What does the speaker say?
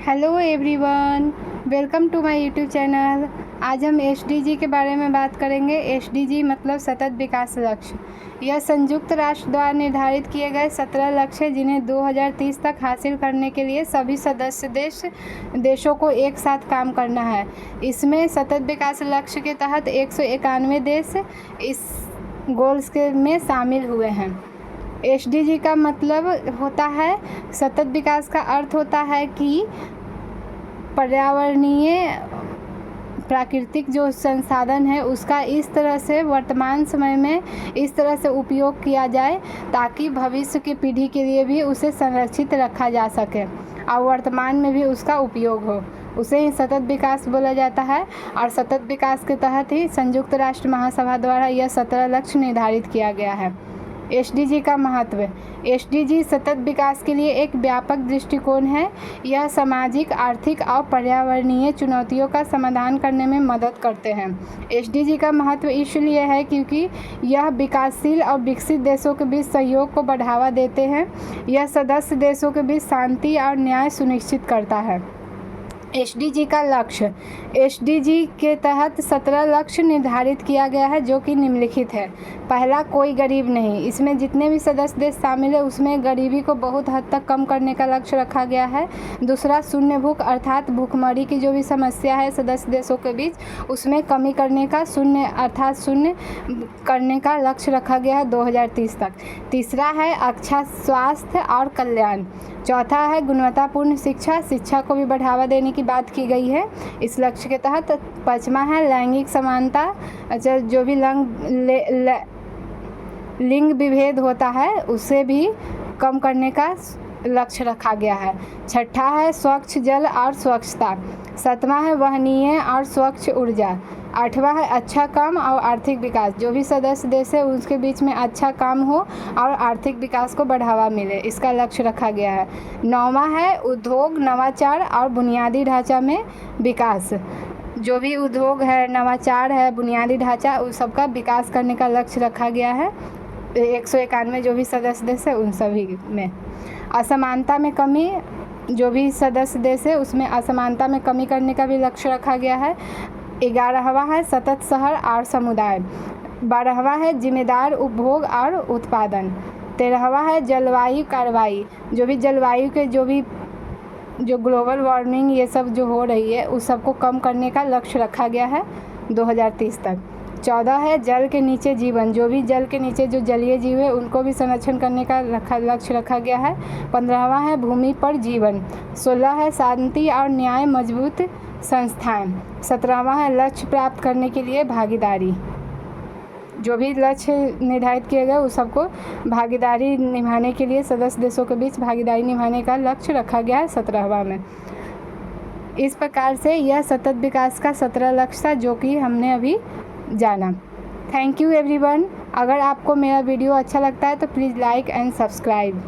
Hello everyone, welcome to my YouTube channel. आज हम SDG के बारे में बात करेंगे। एसडीजी मतलब सतत विकास लक्ष्य। यह संयुक्त राष्ट्र द्वारा निर्धारित किए गए 17 लक्ष्य हैं जिन्हें 2030 तक हासिल करने के लिए सभी सदस्य देशों को एक साथ काम करना है। इसमें सतत विकास लक्ष्य के तहत 191 देश इस गोल्स में शामिल हुए हैं। एसडीजी का मतलब होता है, सतत विकास का अर्थ होता है कि पर्यावरणीय प्राकृतिक जो संसाधन है उसका इस तरह से वर्तमान समय में इस तरह से उपयोग किया जाए ताकि भविष्य की पीढ़ी के लिए भी उसे संरक्षित रखा जा सके और वर्तमान में भी उसका उपयोग हो। उसे ही सतत विकास बोला जाता है और सतत विकास के तहत ही संयुक्त राष्ट्र महासभा द्वारा यह 17 लक्ष्य निर्धारित किया गया है। एसडीजी का महत्व। एसडीजी सतत विकास के लिए एक व्यापक दृष्टिकोण है। यह सामाजिक, आर्थिक और पर्यावरणीय चुनौतियों का समाधान करने में मदद करते हैं। एसडीजी का महत्व इसलिए है क्योंकि यह विकासशील और विकसित देशों के बीच सहयोग को बढ़ावा देते हैं। यह सदस्य देशों के बीच शांति और न्याय सुनिश्चित करता है। एसडीजी का लक्ष्य। एसडीजी के तहत 17 लक्ष्य निर्धारित किया गया है जो कि निम्नलिखित है। पहला, कोई गरीब नहीं। इसमें जितने भी सदस्य देश शामिल है उसमें गरीबी को बहुत हद तक कम करने का लक्ष्य रखा गया है। दूसरा, शून्य भूख अर्थात भूखमरी की जो भी समस्या है सदस्य देशों के बीच उसमें कमी करने का शून्य करने का लक्ष्य रखा गया है 2030 तक। तीसरा है अच्छा स्वास्थ्य और कल्याण। चौथा है गुणवत्तापूर्ण शिक्षा। शिक्षा को भी बढ़ावा देने की बात की गई है इस लक्ष्य के तहत। पाँचवा है लैंगिक समानता। अच्छा, जो भी लिंग विभेद होता है उसे भी कम करने का लक्ष्य रखा गया है। छठा है स्वच्छ जल और स्वच्छता। सातवां है वहनीय और स्वच्छ ऊर्जा। आठवां है अच्छा काम और आर्थिक विकास। जो भी सदस्य देश है उसके बीच में अच्छा काम हो और आर्थिक विकास को बढ़ावा मिले, इसका लक्ष्य रखा गया है। नौवां है उद्योग, नवाचार और बुनियादी ढांचा में विकास। जो भी उद्योग है, नवाचार है, बुनियादी ढांचा, उस सबका विकास करने का लक्ष्य रखा गया है 191 जो भी सदस्य देश है उन सभी में। असमानता में कमी। जो भी सदस्य देश है उसमें असमानता में कमी करने का भी लक्ष्य रखा गया है। 11वां है सतत शहर और समुदाय। 12वां है जिम्मेदार उपभोग और उत्पादन। 13वां है जलवायु कार्रवाई। जो भी जलवायु के जो ग्लोबल वार्मिंग ये सब जो हो रही है उस सबको कम करने का लक्ष्य रखा गया है 2030 तक। 14 है जल के नीचे जीवन। जो भी जल के नीचे जो जलीय जीव है उनको भी संरक्षण करने का लक्ष्य रखा गया है। 15वां है भूमि पर जीवन। 16 है शांति और न्याय मजबूत संस्थाएं। 17वां है लक्ष्य प्राप्त करने के लिए भागीदारी। जो भी लक्ष्य निर्धारित किए गए उस सबको भागीदारी निभाने के लिए सदस्य देशों के बीच भागीदारी निभाने का लक्ष्य रखा गया है 17वां में। इस प्रकार से यह सतत विकास का 17 लक्ष्य था जो कि हमने अभी जाना। Thank you everyone. अगर आपको मेरा वीडियो अच्छा लगता है तो प्लीज़ लाइक एंड सब्सक्राइब।